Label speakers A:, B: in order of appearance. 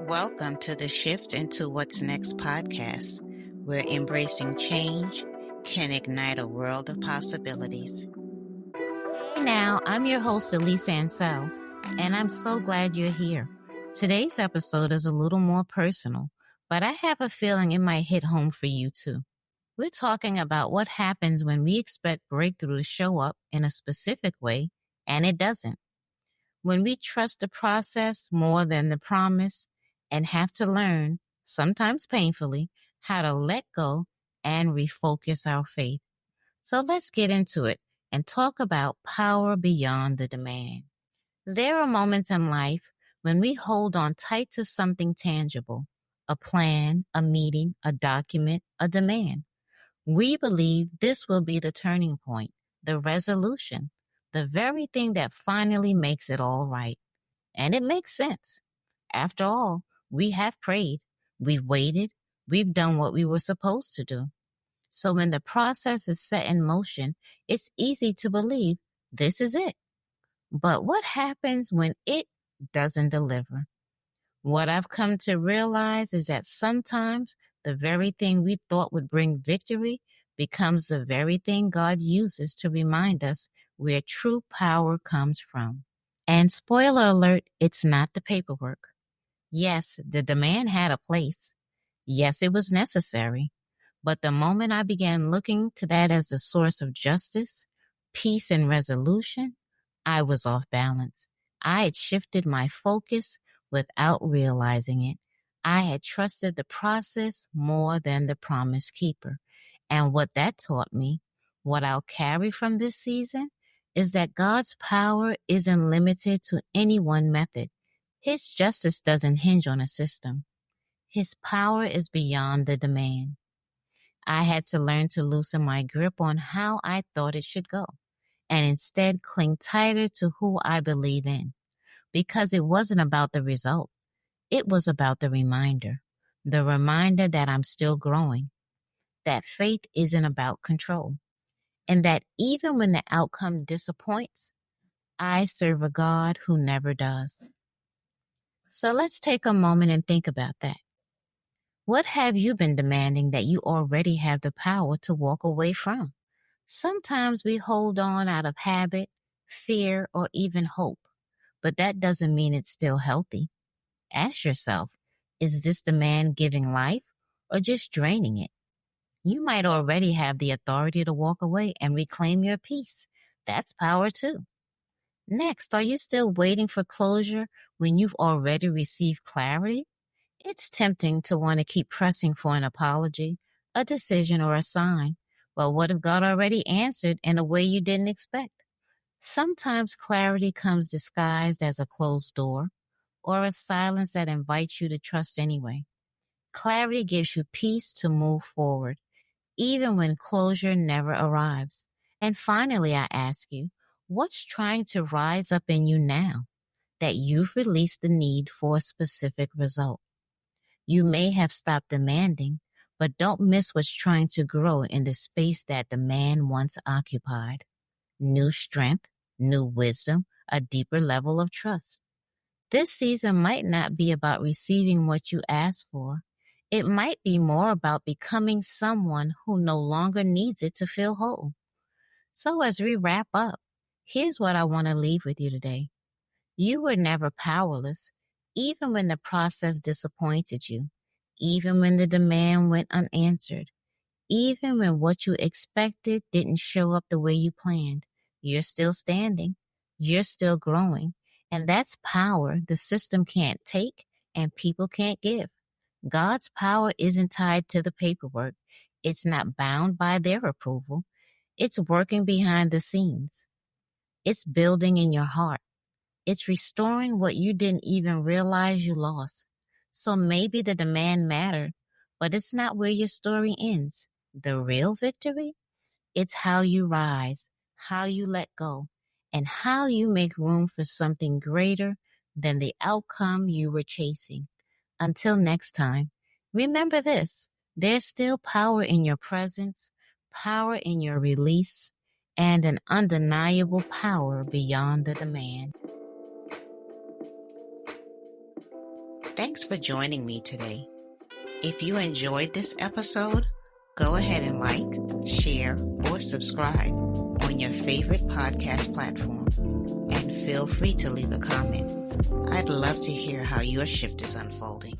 A: Welcome to the Shift into What's Next podcast, where embracing change can ignite a world of possibilities. Hey now, I'm your host, Elise Ancel, and I'm so glad you're here. Today's episode is a little more personal, but I have a feeling it might hit home for you too. We're talking about what happens when we expect breakthrough to show up in a specific way, and it doesn't. When we trust the process more than the promise and have to learn, sometimes painfully, how to let go and refocus our faith. So let's get into it and talk about power beyond the demand. There are moments in life when we hold on tight to something tangible, a plan, a meeting, a document, a demand. We believe this will be the turning point, the resolution, the very thing that finally makes it all right. And it makes sense. After all, we have prayed, we've waited, we've done what we were supposed to do. So when the process is set in motion, it's easy to believe this is it. But what happens when it doesn't deliver? What I've come to realize is that sometimes the very thing we thought would bring victory becomes the very thing God uses to remind us where true power comes from. And spoiler alert, it's not the paperwork. Yes, the demand had a place. Yes, it was necessary. But the moment I began looking to that as the source of justice, peace, and resolution, I was off balance. I had shifted my focus without realizing it. I had trusted the process more than the promise keeper. And what that taught me, what I'll carry from this season, is that God's power isn't limited to any one method. His justice doesn't hinge on a system. His power is beyond the demand. I had to learn to loosen my grip on how I thought it should go and instead cling tighter to who I believe in, because it wasn't about the result. It was about the reminder that I'm still growing, that faith isn't about control, and that even when the outcome disappoints, I serve a God who never does. So let's take a moment and think about that. What have you been demanding that you already have the power to walk away from? Sometimes we hold on out of habit, fear, or even hope, but that doesn't mean it's still healthy. Ask yourself, is this demand giving life or just draining it? You might already have the authority to walk away and reclaim your peace. That's power too. Next, are you still waiting for closure when you've already received clarity? It's tempting to want to keep pressing for an apology, a decision, or a sign. Well, what if God already answered in a way you didn't expect? Sometimes clarity comes disguised as a closed door or a silence that invites you to trust anyway. Clarity gives you peace to move forward, even when closure never arrives. And finally, I ask you, what's trying to rise up in you now that you've released the need for a specific result? You may have stopped demanding, but don't miss what's trying to grow in the space that demand once occupied. New strength, new wisdom, a deeper level of trust. This season might not be about receiving what you asked for. It might be more about becoming someone who no longer needs it to feel whole. So as we wrap up, here's what I want to leave with you today. You were never powerless, even when the process disappointed you, even when the demand went unanswered, even when what you expected didn't show up the way you planned. You're still standing, you're still growing, and that's power the system can't take and people can't give. God's power isn't tied to the paperwork. It's not bound by their approval. It's working behind the scenes. It's building in your heart. It's restoring what you didn't even realize you lost. So maybe the demand mattered, but it's not where your story ends. The real victory? It's how you rise, how you let go, and how you make room for something greater than the outcome you were chasing. Until next time, remember this. There's still power in your presence, power in your release, and an undeniable power beyond the demand. Thanks for joining me today. If you enjoyed this episode, go ahead and like, share, or subscribe on your favorite podcast platform. And feel free to leave a comment. I'd love to hear how your shift is unfolding.